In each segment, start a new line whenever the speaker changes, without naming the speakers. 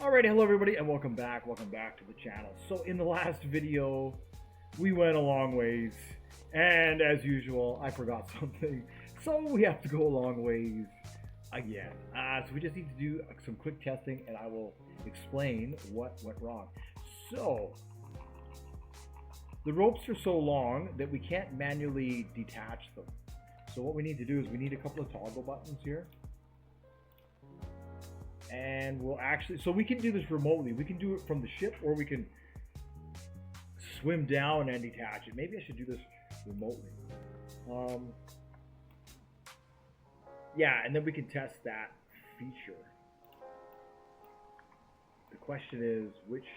Alright, hello everybody and welcome back to the channel. So in the last video, we went a long ways, and as usual, I forgot something. So we have to go a long ways again. So we just need to do some quick testing and I will explain what went wrong. So, the ropes are so long that we can't manually detach them. So what we need to do is we need a couple of toggle buttons here. And we'll actually, so we can do this remotely. We can do it from the ship, or we can swim down and detach it. Maybe I should do this remotely. Yeah, and then we can test that feature. The question is, which?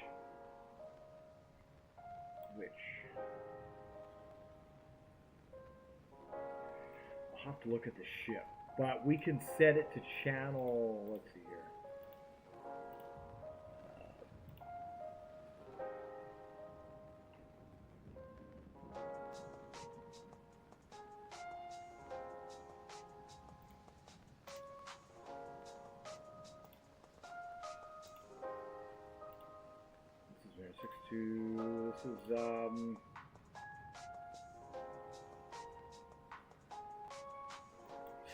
I'll have to look at the ship, but we can set it to channel, let's see here. This is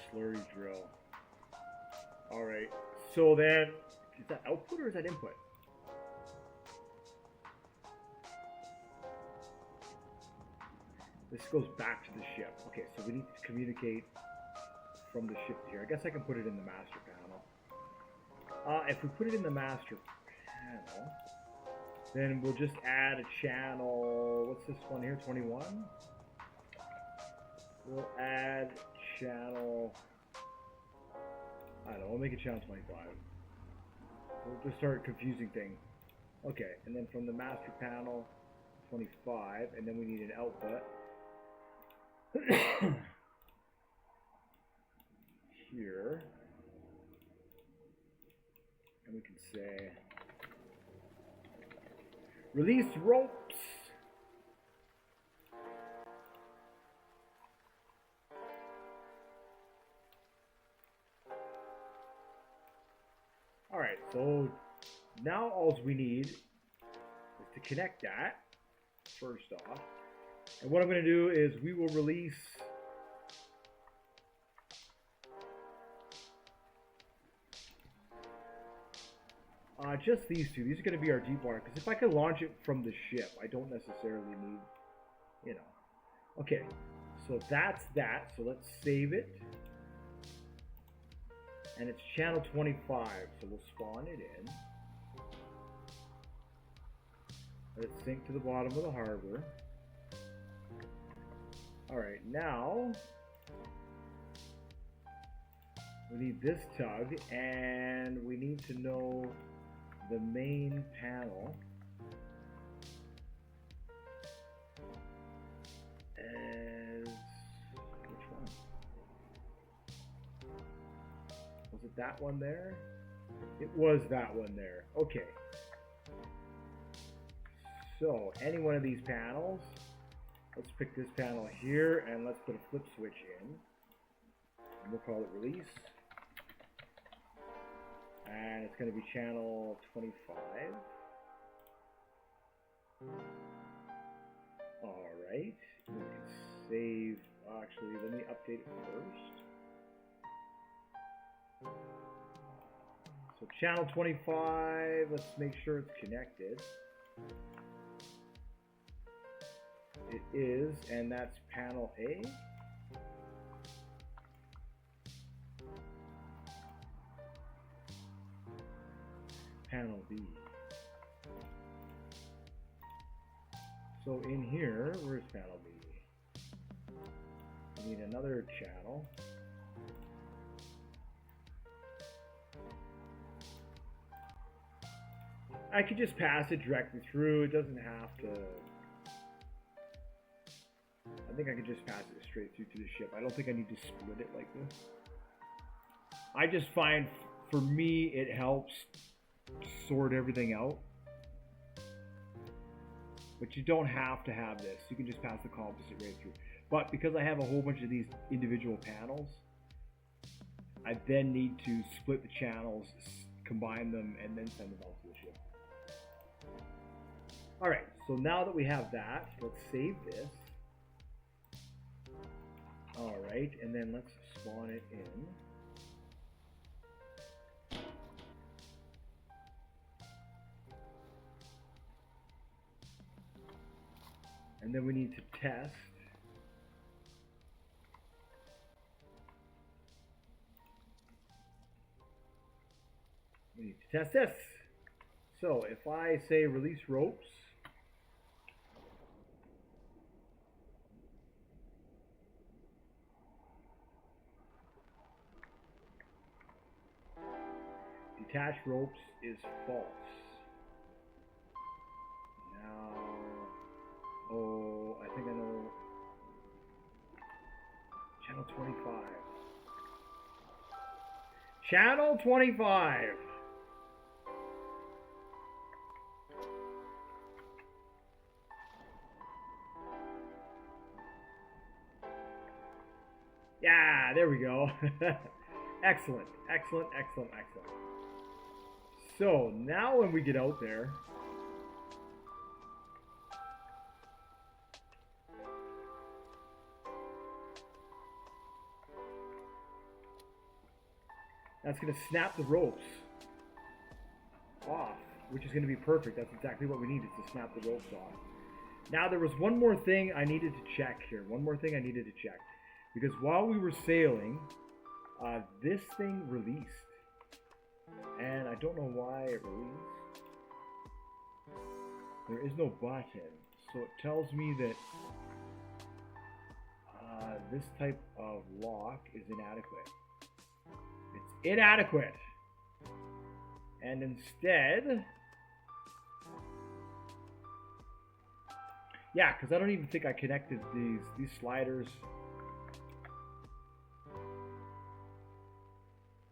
slurry drill. Alright, so then, is that output or is that input? This goes back to the ship. Okay, so we need to communicate from the ship here. I guess I can put it in the master panel. If we put it in the master panel, then we'll just add a channel. What's this one here? 21? We'll add channel, I don't know, we'll make it channel 25. We'll just start confusing things. Okay, and then from the master panel, 25, and then we need an output. Here. And we can say, release ropes. Alright, so now all we need is to connect that first off. And what I'm going to do is we will release just these two. These are going to be our deep water, because if I can launch it from the ship, I don't necessarily need, you know. Okay, so that's that. So let's save it. And it's channel 25, so we'll spawn it in. Let it sink to the bottom of the harbor. Alright, now we need this tug, and we need to know the main panel. As which one? Was it that one there? It was that one there. Okay. So any one of these panels. Let's pick this panel here and let's put a flip switch in. And we'll call it release. And it's going to be channel 25. Alright. We can save. Actually, let me update it first. So channel 25, let's make sure it's connected. It is, and that's panel A. Panel B. So in here, where's panel B? We need another channel. I could just pass it directly through. It doesn't have to. I think I could just pass it straight through to the ship. I don't think I need to split it like this. I just find, for me, it helps sort everything out. But you don't have to have this. You can just pass the composite right through. But because I have a whole bunch of these individual panels, I then need to split the channels combine them, and then send them out to the ship. Alright, so now that we have that, let's save this. Alright, and then let's spawn it in. And then we need to test. We need to test this. So if I say release ropes, detach ropes is false. Now, oh, I think I know. Channel 25. Channel 25. Yeah, there we go. Excellent, excellent, excellent, excellent. So now when we get out there, that's going to snap the ropes off, which is going to be perfect. That's exactly what we needed, to snap the ropes off. Now there was one more thing I needed to check here. One more thing I needed to check. Because while we were sailing, this thing released. And I don't know why it released. There is no button. So it tells me that this type of lock is inadequate. It's inadequate. And instead... yeah, because I don't even think I connected these sliders.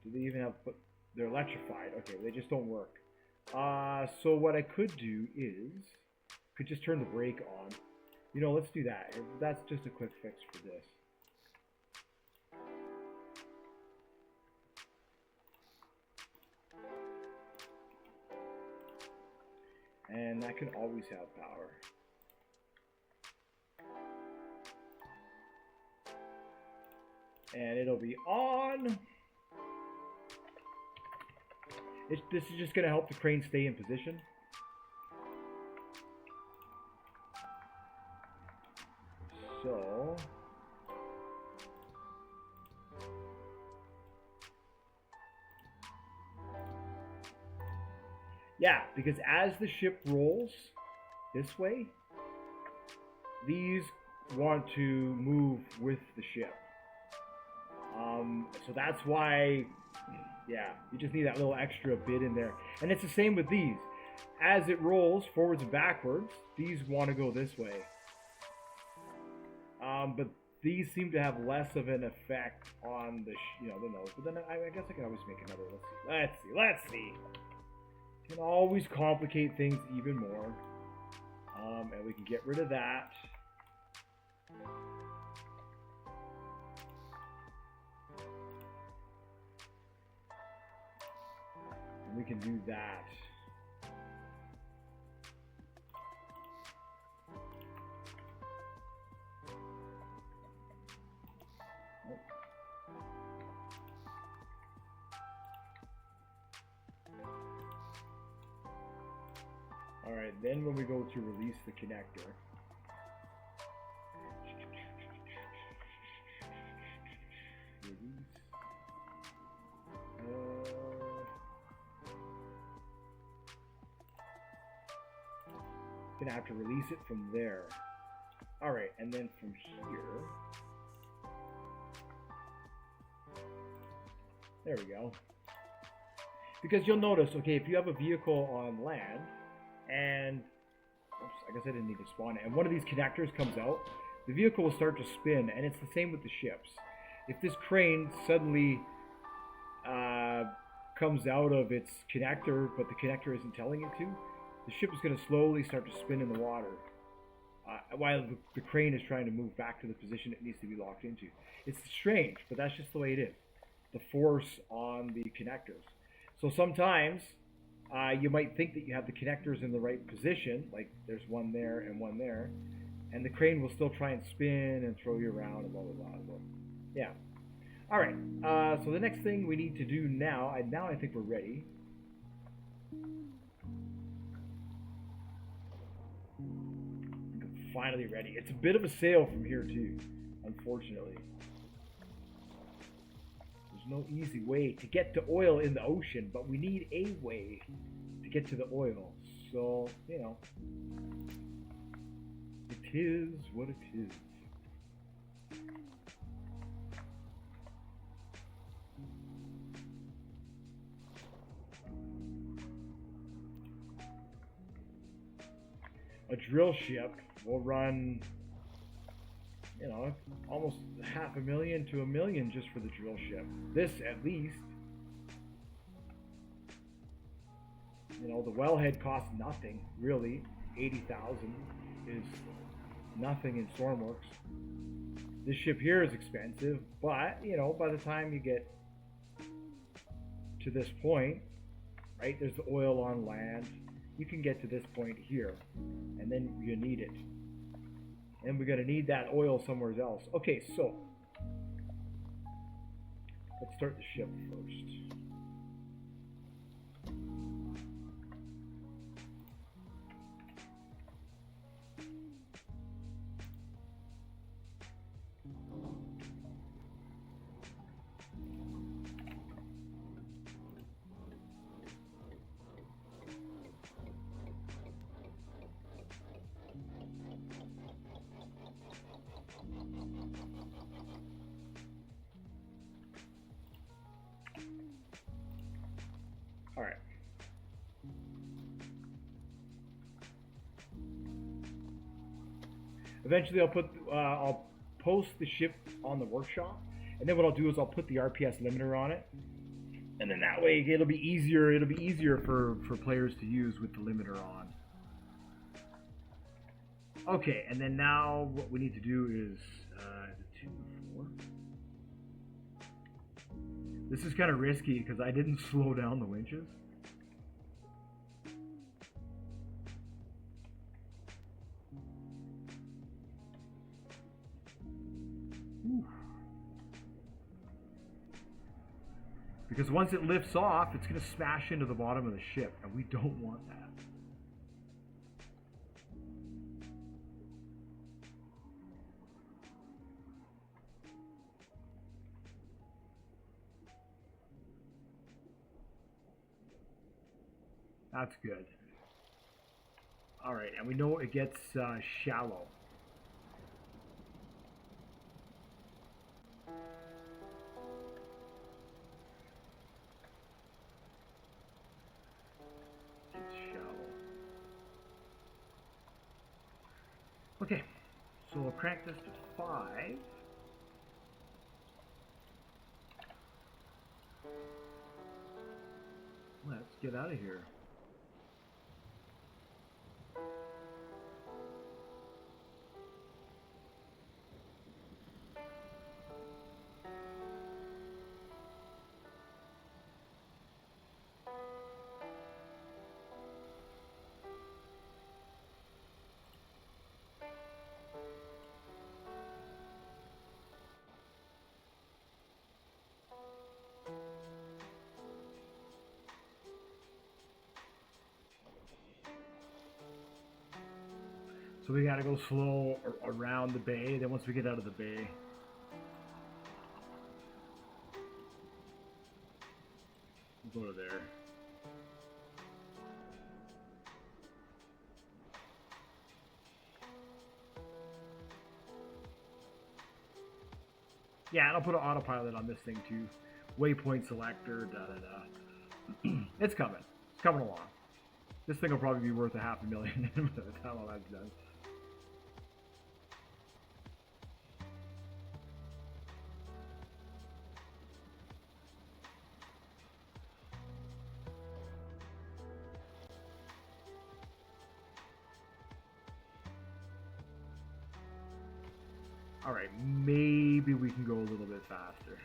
Do they even have... they're electrified. Okay, they just don't work. So what I could do is... could just turn the brake on. You know, let's do that. That's just a quick fix for this. And that can always have power. And it'll be on. This is just going to help the crane stay in position. So... yeah, because as the ship rolls this way, these want to move with the ship. So that's why, yeah, you just need that little extra bit in there. And it's the same with these. As it rolls forwards and backwards, these want to go this way. But these seem to have less of an effect on the, the nose. But then I guess I can always make another. Let's see. Can always complicate things even more. And we can get rid of that. And we can do that. Alright, then when we go to release the connector, release, gonna have to release it from there. Alright, and then from here, there we go. Because you'll notice, okay, if you have a vehicle on land, and oops, I guess I didn't need to spawn it, and one of these connectors comes out, the vehicle will start to spin, and it's the same with the ships. If this crane suddenly comes out of its connector, but the connector isn't telling it to, the ship is going to slowly start to spin in the water while the crane is trying to move back to the position it needs to be locked into. It's strange, but that's just the way it is. The force on the connectors. So sometimes you might think that you have the connectors in the right position, like there's one there and one there, and the crane will still try and spin and throw you around and blah blah blah. So, yeah. All right. So the next thing we need to do now, I think we're ready. I'm finally ready. It's a bit of a sail from here too, unfortunately. There's no easy way to get to oil in the ocean, but we need a way to get to the oil. So, you know, it is what it is. A drill ship will run, you know, almost $500,000 to $1 million just for the drill ship. This, at least. You know, the wellhead costs nothing, really. 80,000 is nothing in Stormworks. This ship here is expensive, but, you know, by the time you get to this point, right, there's the oil on land. You can get to this point here, and then you need it. And we're going to need that oil somewhere else. Okay, so let's start the ship first. All right. Eventually, I'll post the ship on the workshop, and then what I'll do is I'll put the RPS limiter on it, and then that way it'll be easier. It'll be easier for players to use with the limiter on. Okay, and then now what we need to do is 2, 4. This is kind of risky because I didn't slow down the winches. Because once it lifts off, it's going to smash into the bottom of the ship, and we don't want that. That's good. All right, and we know it gets shallow. Gets shallow. Okay, so we'll crank this to 5. Let's get out of here. So we gotta go slow around the bay, then once we get out of the bay, we'll go to there. Yeah, and I'll put an autopilot on this thing too. Waypoint selector, da da da. It's coming. It's coming along. This thing will probably be worth $500,000 by the time all that's done. All right, maybe we can go a little bit faster.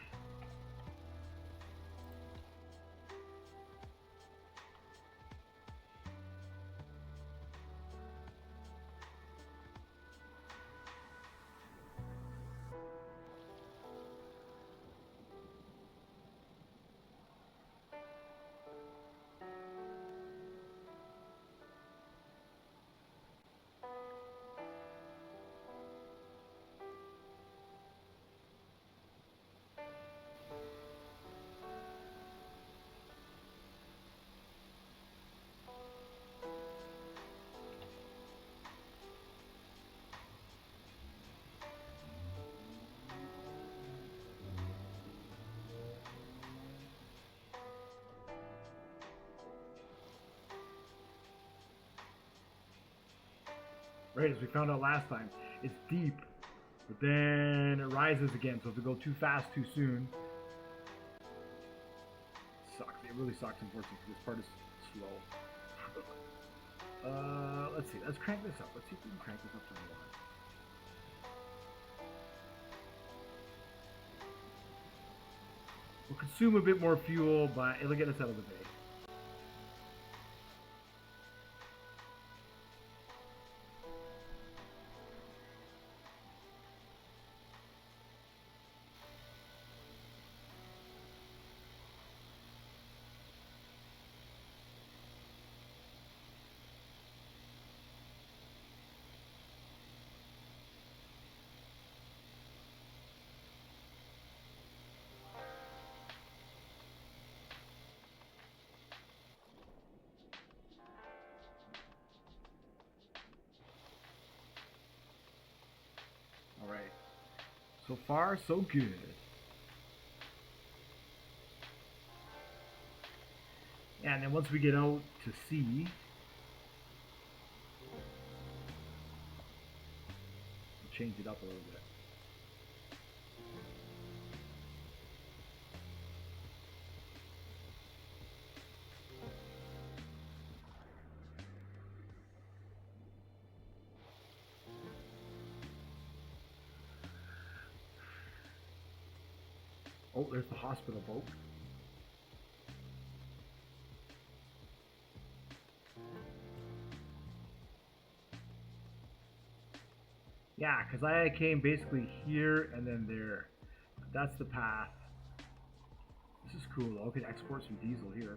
right? As we found out last time, it's deep, but then it rises again. So if we go too fast too soon, it sucks. It really sucks, unfortunately, because this part is slow. Let's see. Let's crank this up. Let's see if we can crank this up to 1. We'll consume a bit more fuel, but it'll get us out of the bay. All right. So far, so good. Yeah, and then once we get out to sea, we'll change it up a little bit. Oh, there's the hospital boat. Yeah, because I came basically here and then there. That's the path. This is cool though. I could export some diesel here.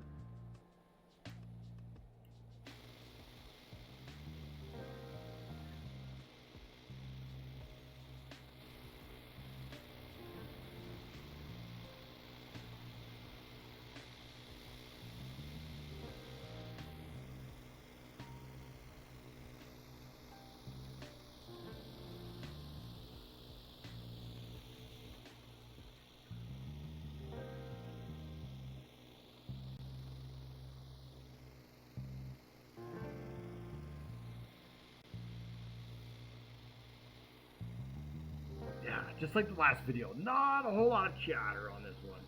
Yeah, just like the last video. Not a whole lot of chatter on this one.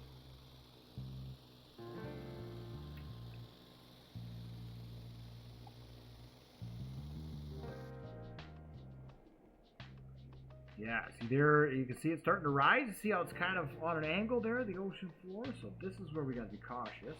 Yeah, see there, you can see it's starting to rise. You see how it's kind of on an angle there, the ocean floor? So this is where we gotta be cautious.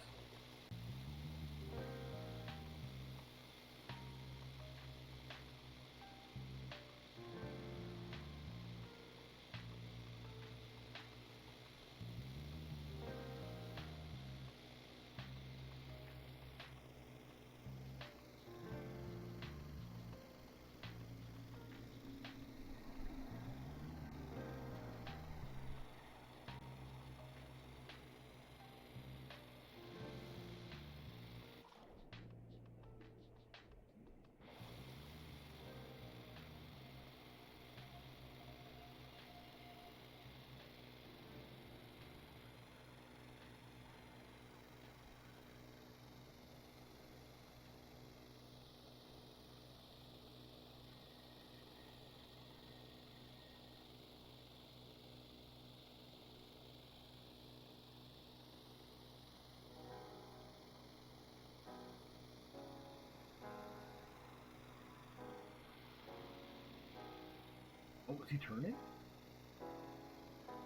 Oh, is he turning?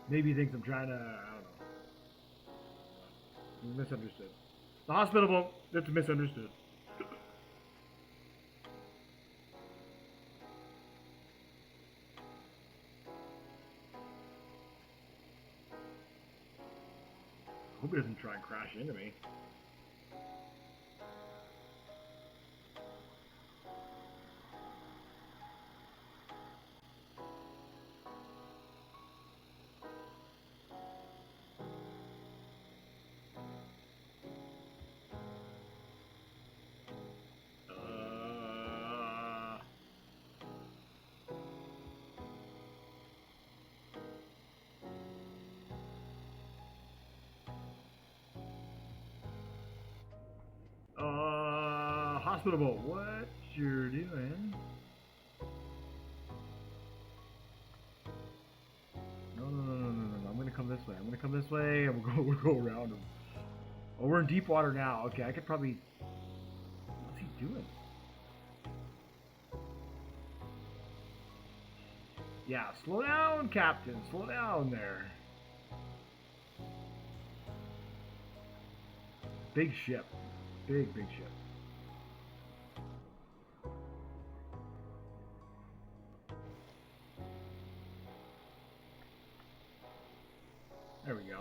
Maybe he thinks I'm trying to, I don't know. Misunderstood. The hospital boat, that's misunderstood. Hope he doesn't try and crash into me. Hospital boat, what you're doing? this way. I'm gonna come this way, and we'll go around him. Oh, we're in deep water now. Okay, I could probably. What's he doing? Yeah, slow down, Captain. Slow down there. Big ship. Big ship. There we go.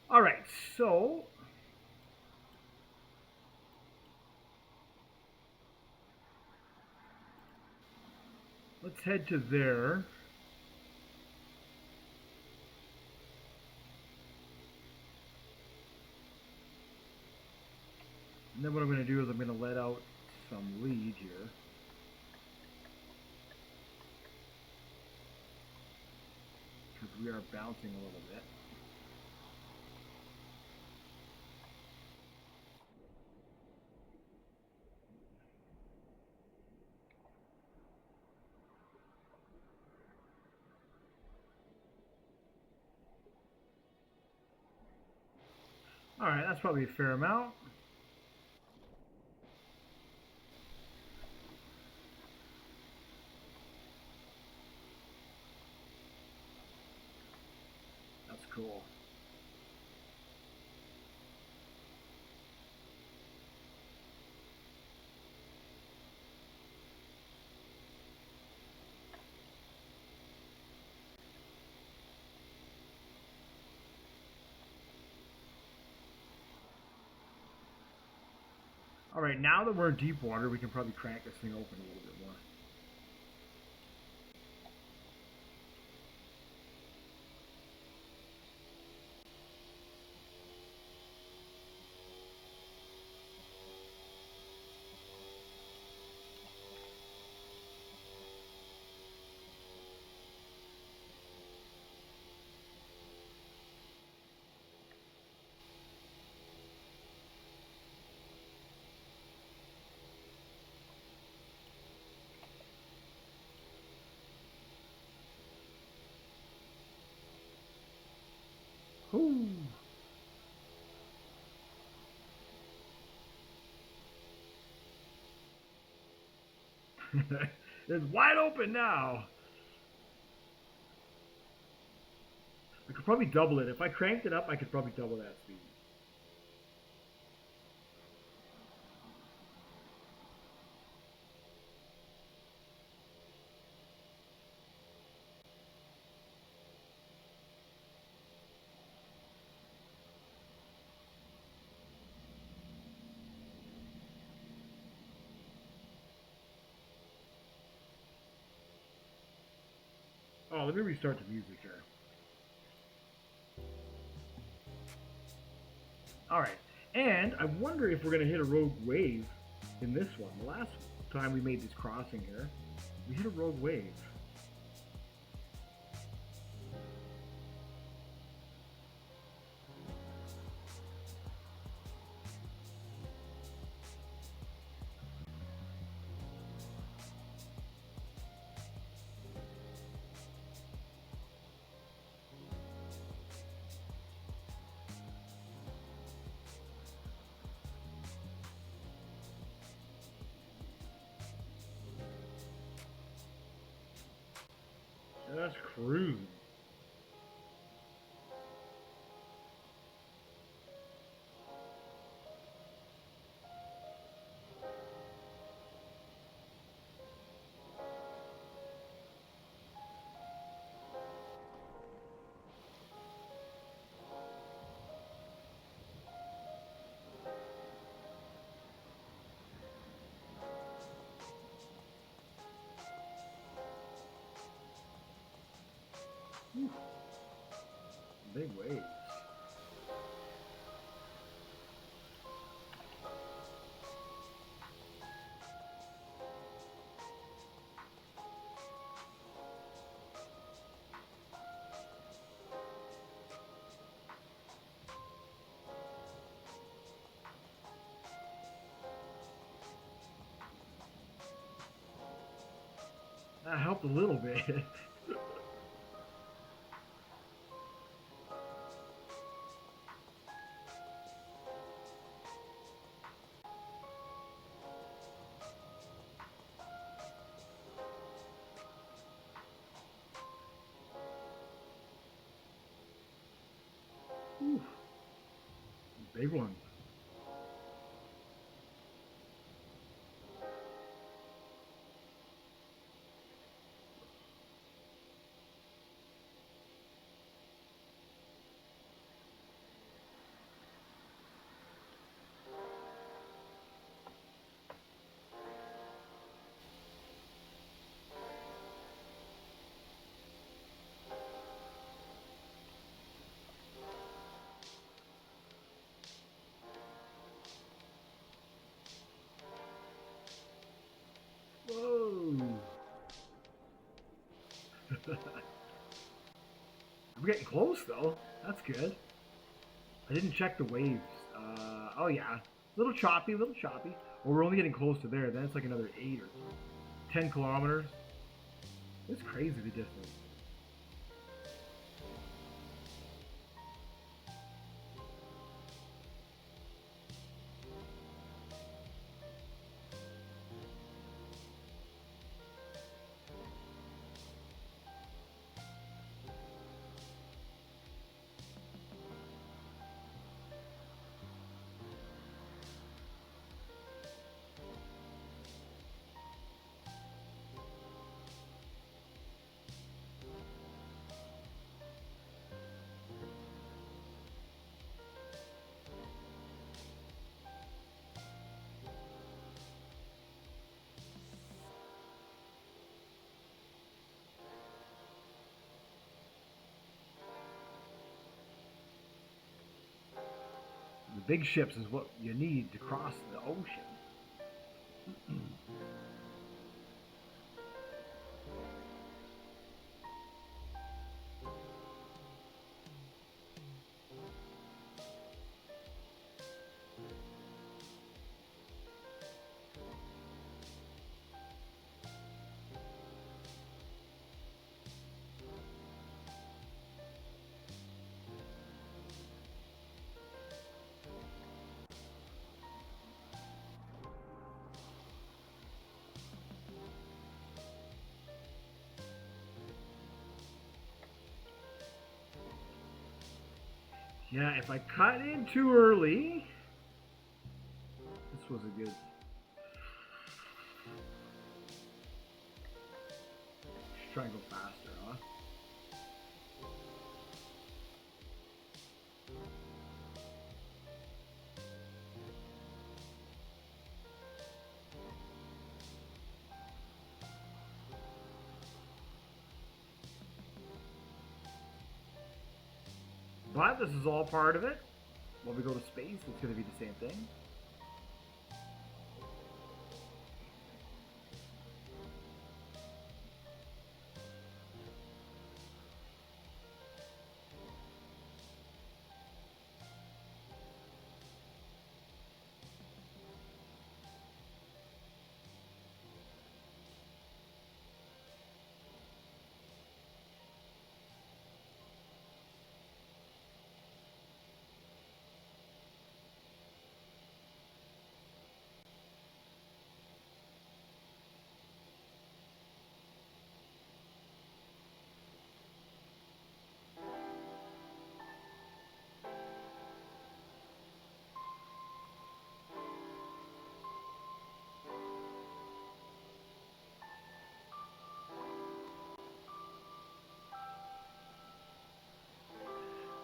All right, so let's head to there. And then what I'm going to do is I'm going to let out some lead here. Because we are bouncing a little bit. Alright, that's probably a fair amount. That's cool. Alright, now that we're in deep water, we can probably crank this thing open a little bit more. Whoo! It's wide open now. I could probably double it. If I cranked it up, I could probably double that speed. Oh, let me restart the music here. Alright, and I wonder if we're going to hit a rogue wave in this one. The last time we made this crossing here, we hit a rogue wave. That's cruising. Whew. Big waves. That helped a little bit. Whew. Big one. Whoa. I'm getting close though. That's good. I didn't check the waves. Oh yeah. Little choppy, little choppy. Well, we're only getting close to there. Then it's like another 8 or 10 kilometers. It's crazy the distance. The big ships is what you need to cross the ocean. Yeah, if I cut in too early, this was a good. Just try and go faster, huh? But this is all part of it. When we go to space, it's going to be the same thing.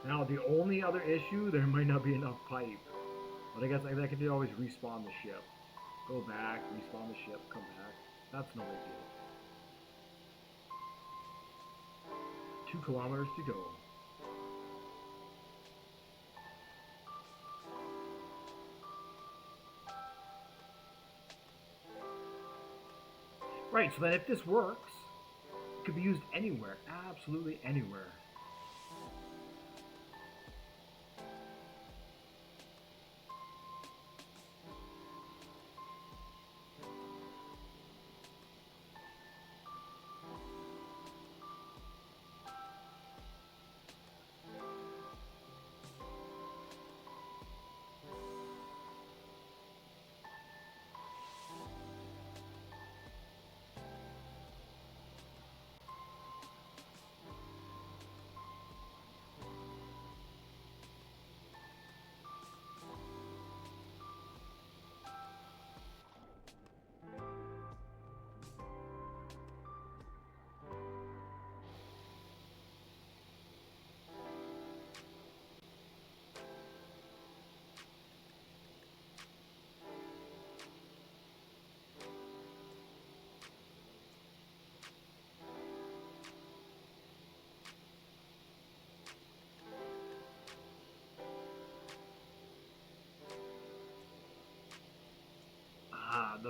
Now, the only other issue, there might not be enough pipe. But I guess I can always respawn the ship. Go back, respawn the ship, come back. That's no big deal. 2 kilometers to go. Right, so then if this works, it could be used anywhere, absolutely anywhere.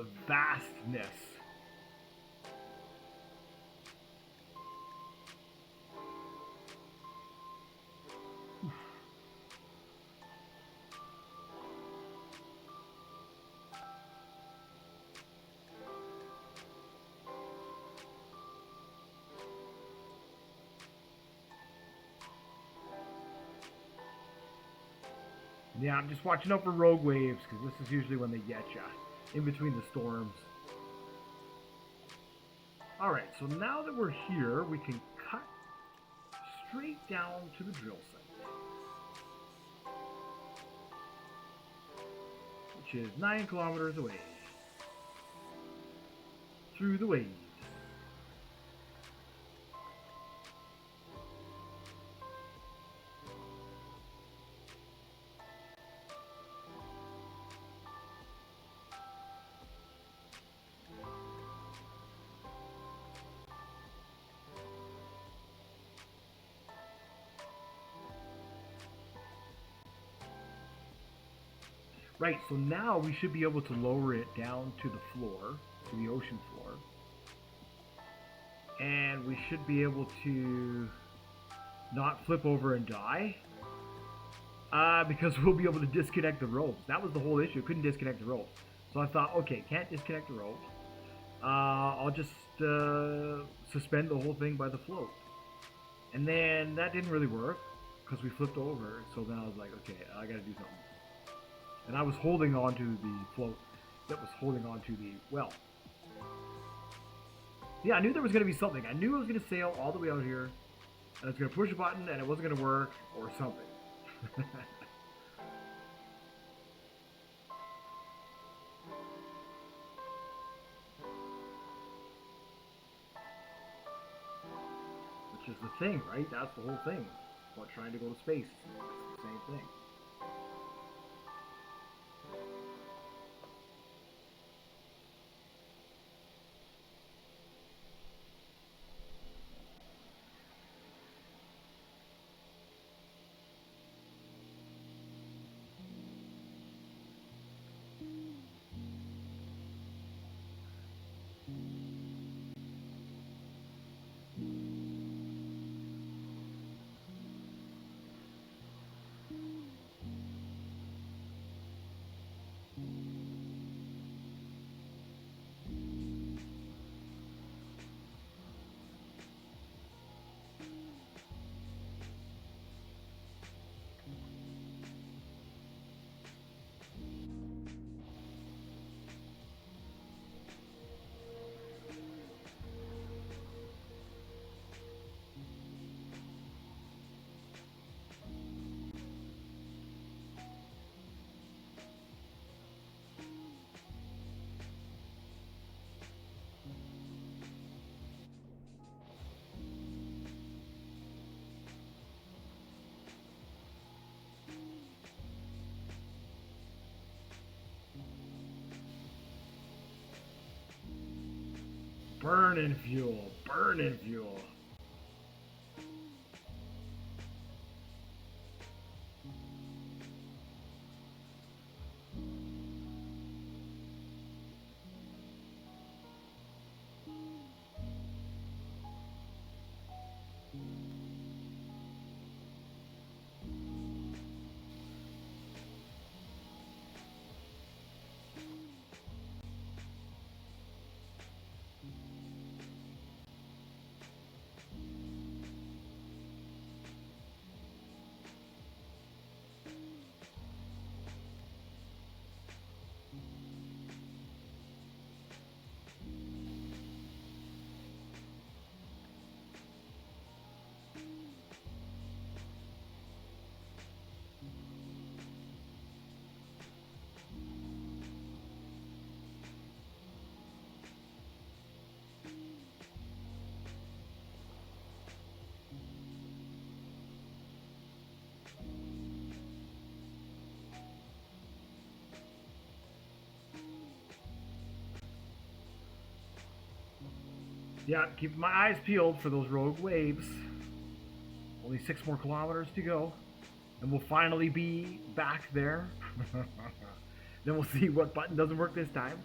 the vastness. Yeah, I'm just watching out for rogue waves, because this is usually when they get you, in between the storms. Alright, so now that we're here, we can cut straight down to the drill site, which is 9 kilometers away, through the waves. Right, so now we should be able to lower it down to the floor, to the ocean floor. And we should be able to not flip over and die. Because we'll be able to disconnect the ropes. That was the whole issue, couldn't disconnect the ropes. So I thought, okay, can't disconnect the ropes. I'll just suspend the whole thing by the float. And then that didn't really work, because we flipped over. So then I was like, okay, I gotta do something. And I was holding on to the float that was holding on to the well. Yeah, I knew there was going to be something. I knew I was going to sail all the way out here, and I was going to push a button, and it wasn't going to work, or something. Which is the thing, right? That's the whole thing. About trying to go to space. It's the same thing. Burning fuel, burning fuel. Yeah, keep my eyes peeled for those rogue waves. Only 6 more kilometers to go, and we'll finally be back there. Then we'll see what button doesn't work this time.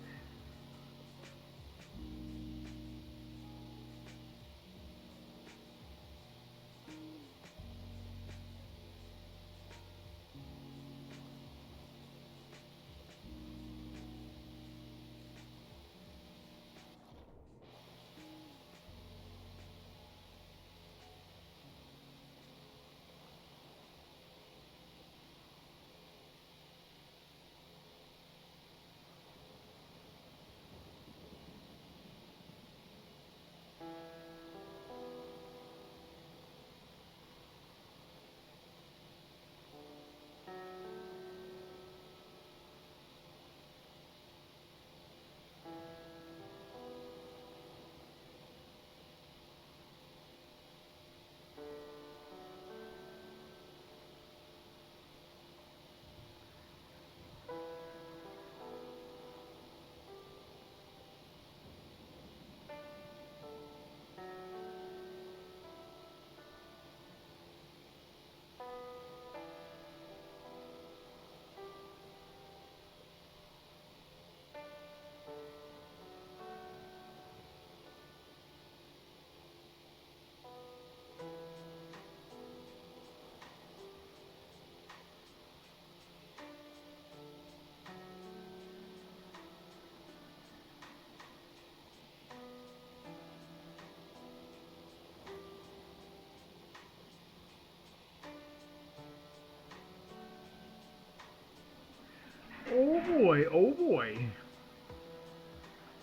Oh boy, oh boy.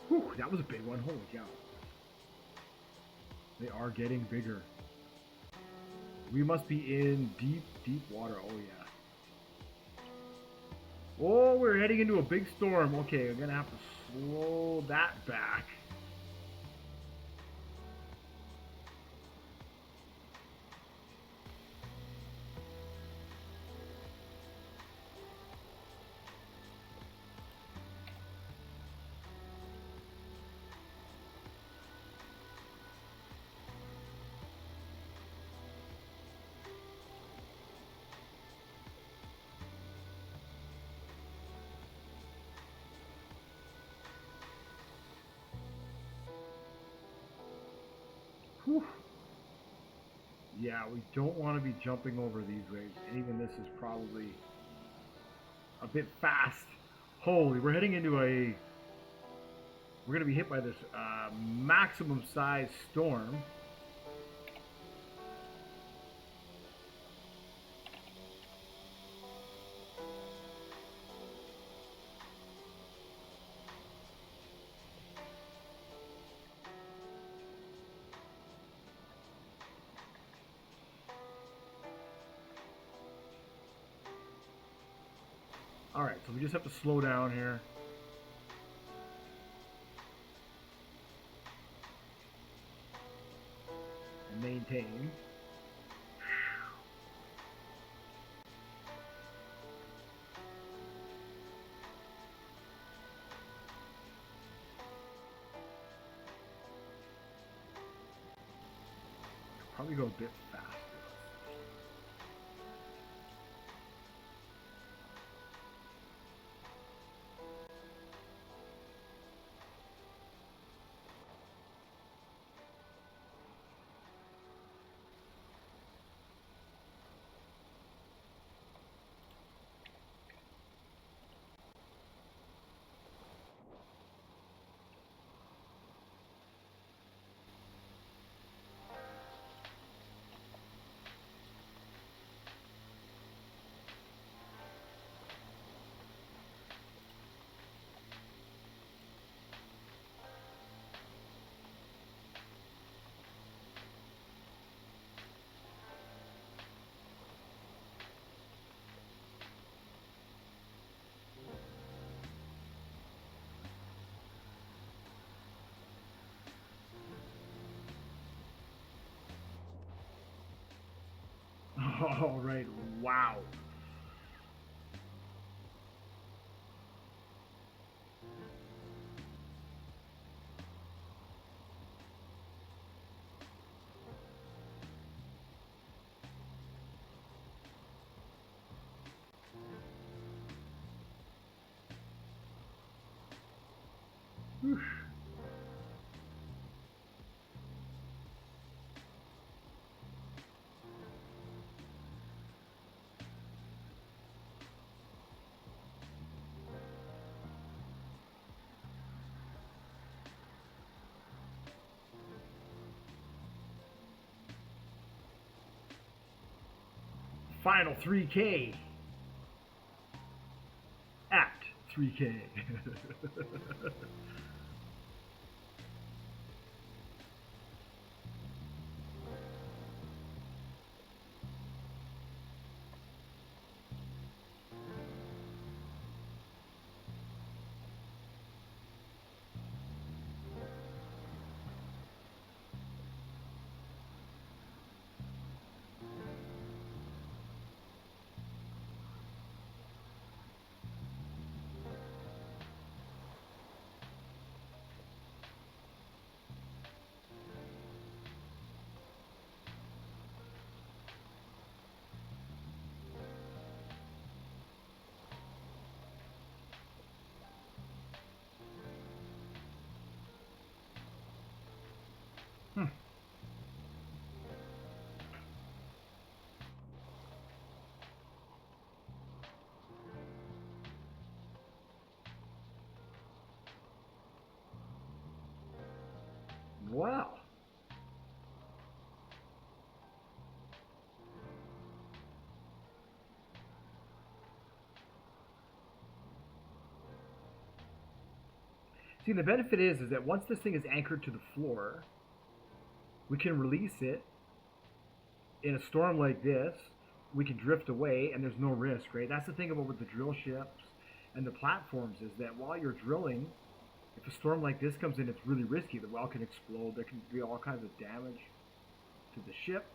Whew, that was a big one. Holy cow. They are getting bigger. We must be in deep, deep water. Oh yeah. Oh, we're heading into a big storm. Okay, I'm gonna have to slow that back. Whew. Yeah, we don't want to be jumping over these waves. And even this is probably a bit fast. Holy, we're heading into a... We're going to be hit by this maximum size storm. Alright, so we just have to slow down here. And maintain. Probably go a bit faster. All right, wow. Whew. Final 3K. At 3K. Hmm. Wow. See, the benefit is that once this thing is anchored to the floor, we can release it in a storm like this. We can drift away, and there's no risk, right? That's the thing about with the drill ships and the platforms is that while you're drilling, if a storm like this comes in, it's really risky. The well can explode. There can be all kinds of damage to the ship.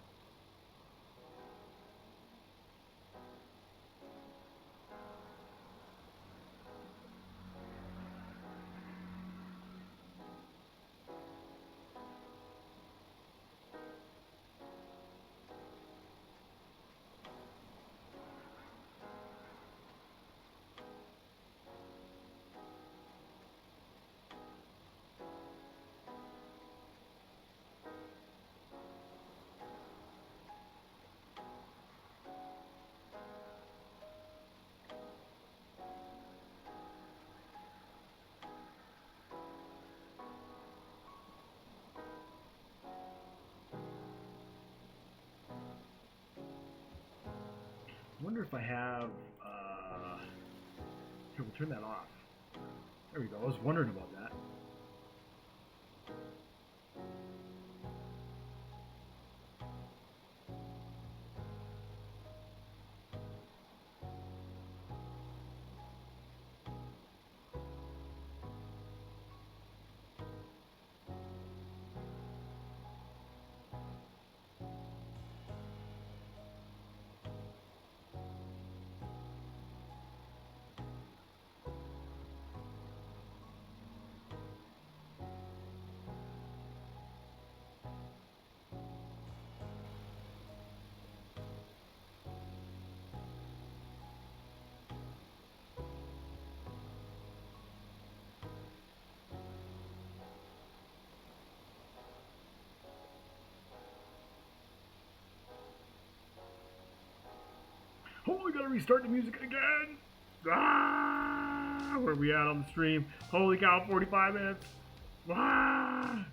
I wonder if I have, here, we'll turn that off. There we go, I was wondering about that. Oh, I gotta restart the music again! Ah! Where are we at on the stream? Holy cow, 45 minutes! Ah!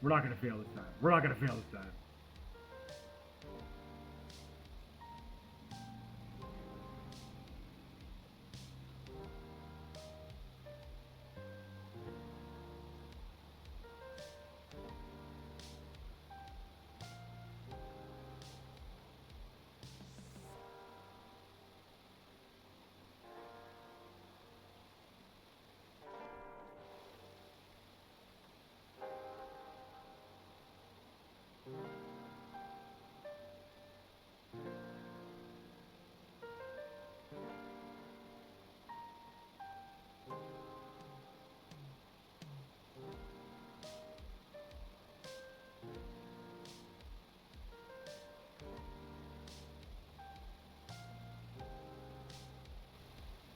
We're not gonna fail this time. We're not gonna fail this time.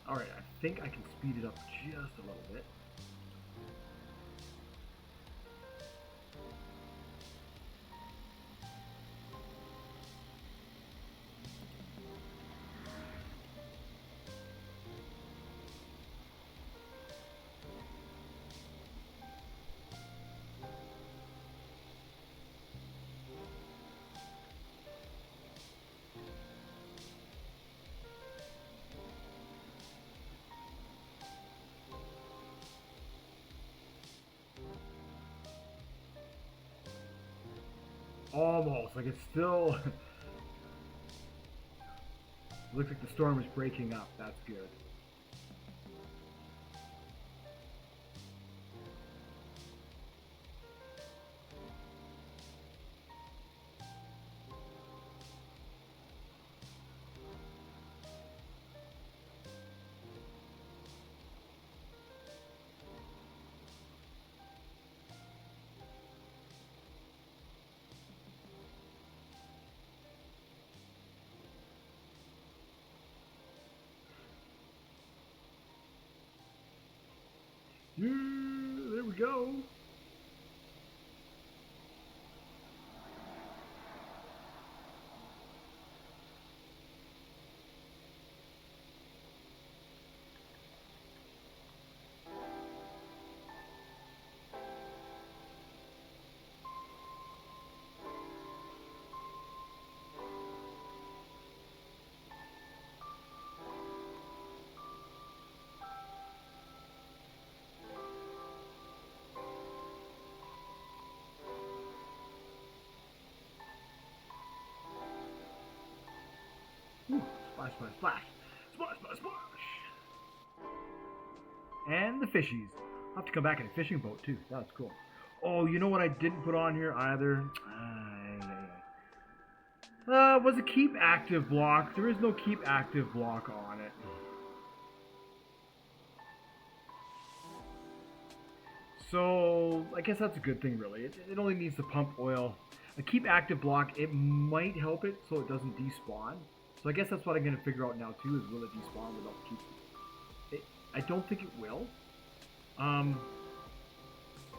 Alright, I think I can speed it up just a little bit. Almost, like it's still looks like the storm is breaking up. That's good. Yeah, there we go. Ooh, splash, splash, splash. Splash, splash, splash. And the fishies. I'll have to come back in a fishing boat too. That's cool. Oh, you know what I didn't put on here either? Was a keep active block. There is no keep active block on it. So, I guess that's a good thing, really. It only needs to pump oil. A keep active block, it might help it so it doesn't despawn. So I guess that's what I'm going to figure out now, too, is will it despawn without keep... I don't think it will.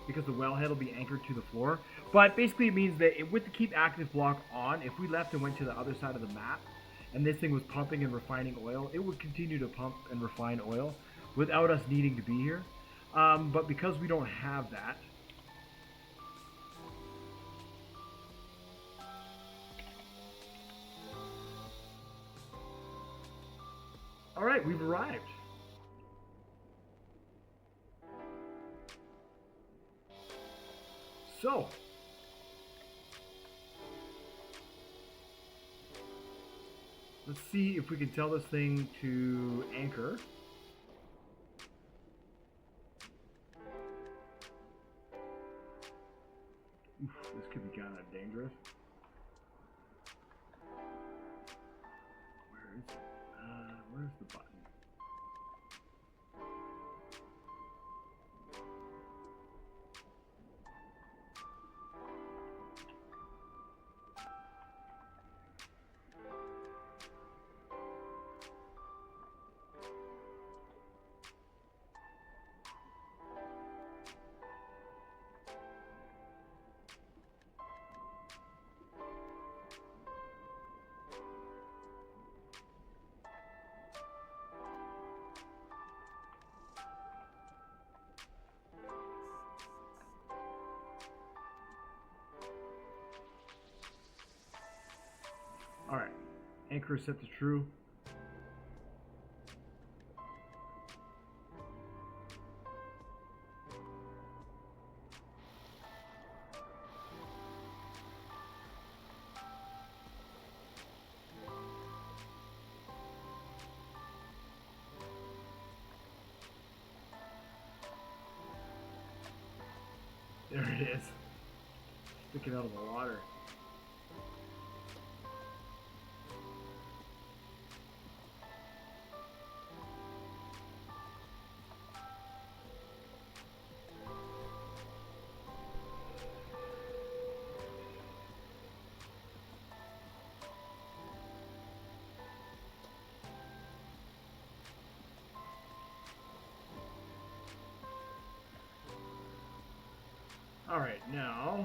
Because the wellhead will be anchored to the floor. But basically it means that with the keep active block on, if we left and went to the other side of the map, and this thing was pumping and refining oil, it would continue to pump and refine oil without us needing to be here. But because we don't have that, alright, we've arrived. So, let's see if we can tell this thing to anchor. Oof, this could be kind of dangerous. Where is it? Where's the button? Alright, anchor is set to true. There it is, sticking out of the water. All right, now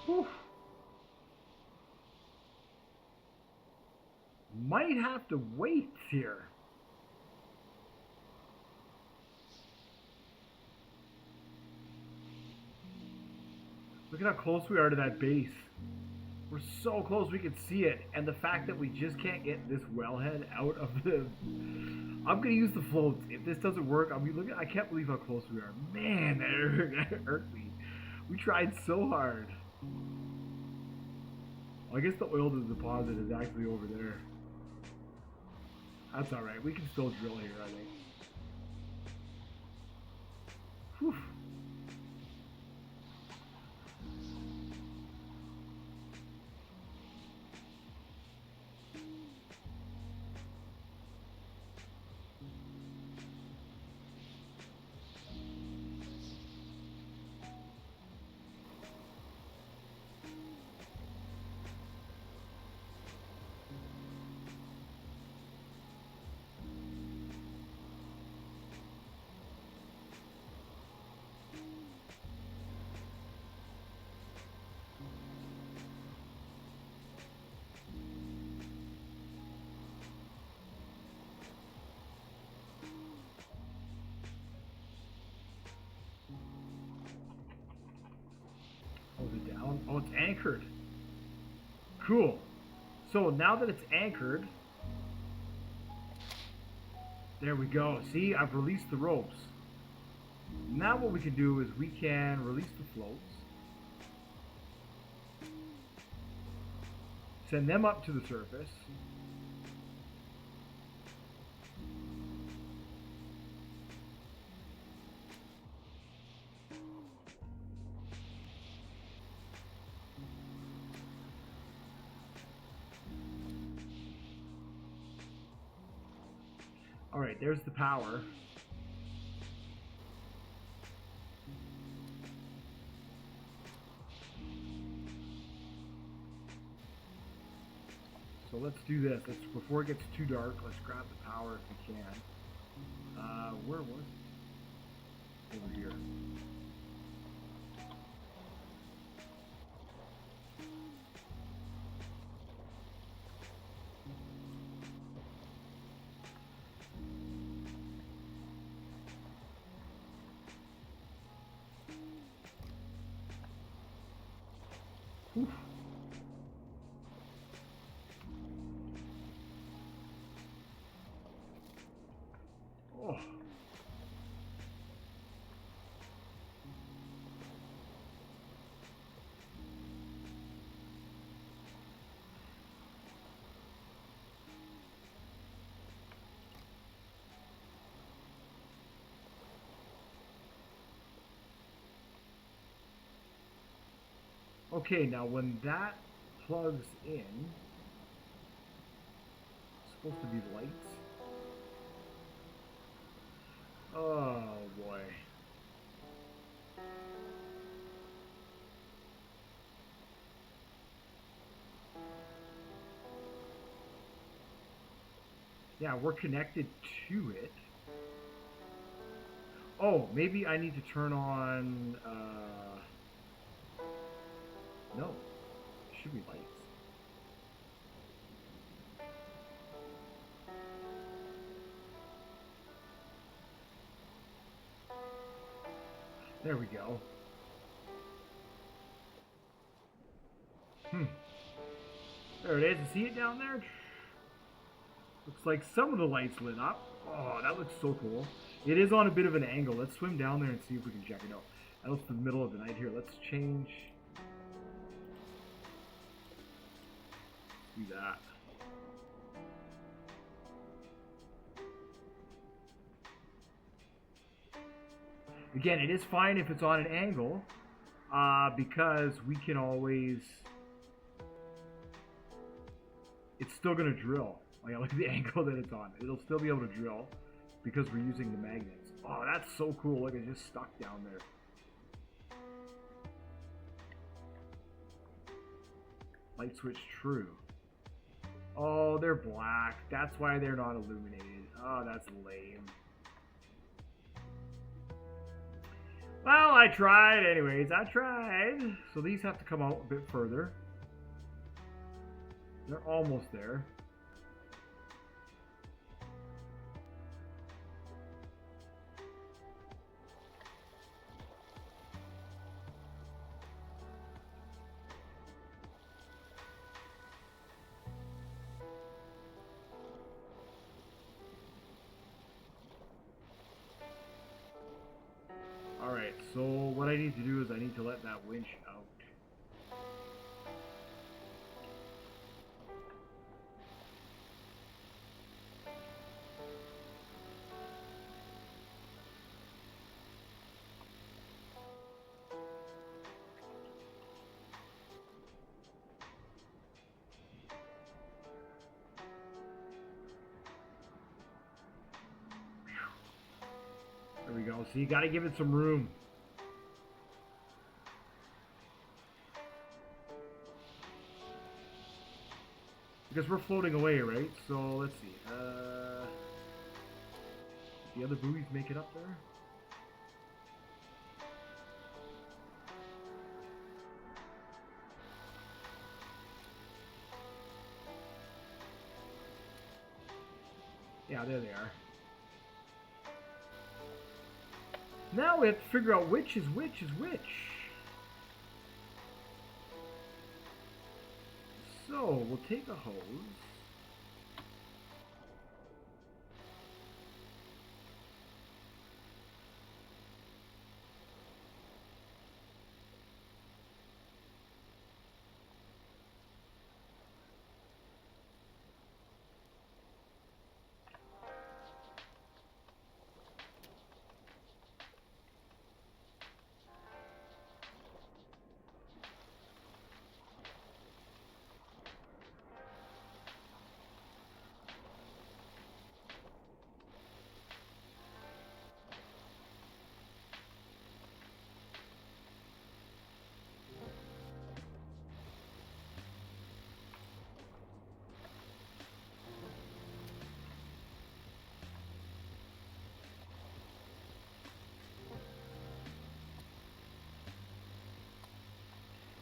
whew, might have to wait here. Look at how close we are to that base. We're so close we can see it, and the fact that we just can't get this wellhead out of the... I'm gonna use the floats. If this doesn't work, I mean, look at, I can't believe how close we are. Man, that hurt me. We tried so hard. Well, I guess the oil deposit is actually over there. That's alright. We can still drill here, I think. Whew. Oh, it's anchored. Cool. So now that it's anchored, there we go. See, I've released the ropes. Now what we can do is we can release the floats. Send them up to the surface. All right, there's the power. So let's do this. Before it gets too dark, let's grab the power if we can. Where was it? Over here. Oof. Oh. Okay, now when that plugs in, it's supposed to be lights. Oh boy. Yeah, we're connected to it. Oh, maybe I need to turn on, no, it should be lights. There we go. There it is. You see it down there? Looks like some of the lights lit up. Oh, that looks so cool. It is on a bit of an angle. Let's swim down there and see if we can check it out. I know it's the middle of the night here. Let's change. Do that. Again, it is fine if it's on an angle, because we can always... It's still going to drill. Like, I look at the angle that it's on. It'll still be able to drill because we're using the magnets. Oh, that's so cool. Look, it's just stuck down there. Light switch true. Oh, they're black. That's why they're not illuminated. Oh, that's lame. Well, I tried anyways. I tried. So these have to come out a bit further. They're almost there. Alright, so what I need to do is I need to let that winch out. There we go. So you got to give it some room. Because we're floating away, right? So let's see. The other buoys make it up there? Yeah, there they are. Now we have to figure out which is which is which. So we'll take a hose.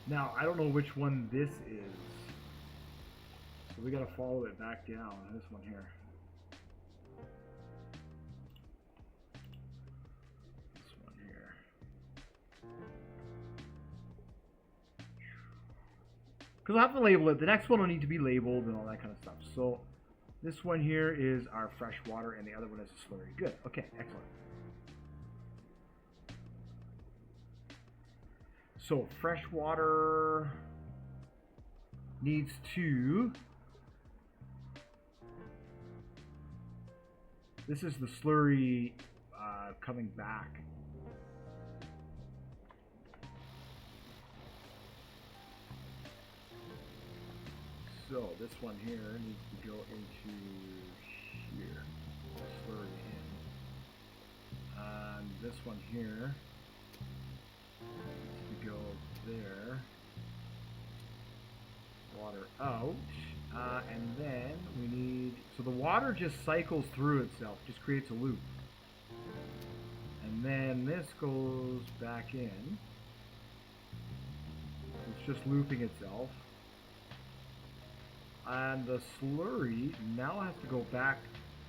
Now, I don't know which one this is. So we gotta follow it back down. This one here. This one here. Because I have to label it. The next one will need to be labeled and all that kind of stuff. So this one here is our fresh water and the other one is a slurry. Good. Okay, excellent. So fresh water needs to, this is the slurry coming back. So this one here needs to go into here, slurry in. And this one here needs to go there, water out, and then we need, so the water just cycles through itself, just creates a loop. And then this goes back in. It's just looping itself. And the slurry now has to go back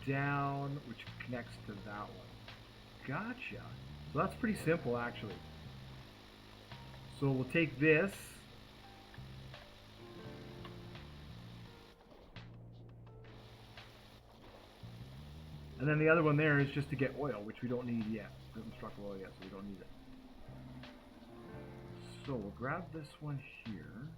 down, which connects to that one. Gotcha. So that's pretty simple, actually. So we'll take this. And then the other one there is just to get oil, which we don't need yet. It doesn't struck oil yet, so we don't need it. So we'll grab this one here.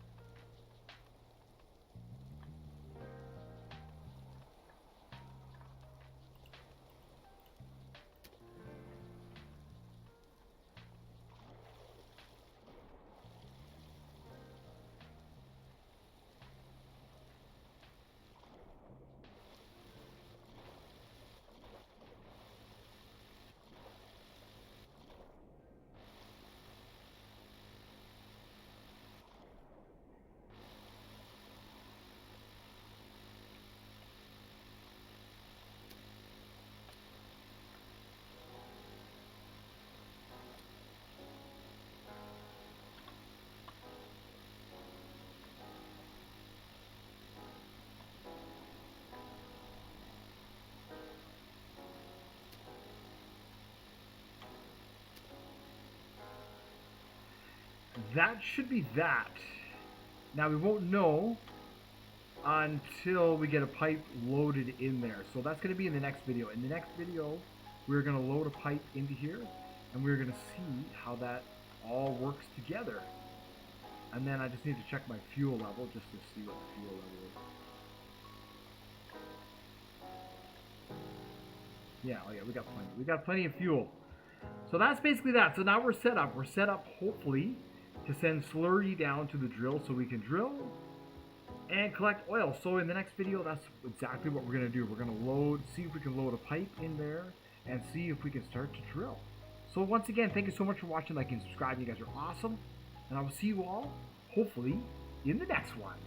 That should be that. Now we won't know until we get a pipe loaded in there. So that's going to be in the next video. In the next video, we're going to load a pipe into here and we're going to see how that all works together. And then I just need to check my fuel level just to see what the fuel level is. Yeah, oh yeah, we got plenty. We got plenty of fuel. So that's basically that. So now we're set up. We're set up, hopefully, to send slurry down to the drill so we can drill and collect oil. So in the next video, that's exactly what we're going to do. We're going to load, see if we can load a pipe in there and see if we can start to drill. So once again, thank you so much for watching, like, and subscribing. You guys are awesome. And I will see you all, hopefully, in the next one.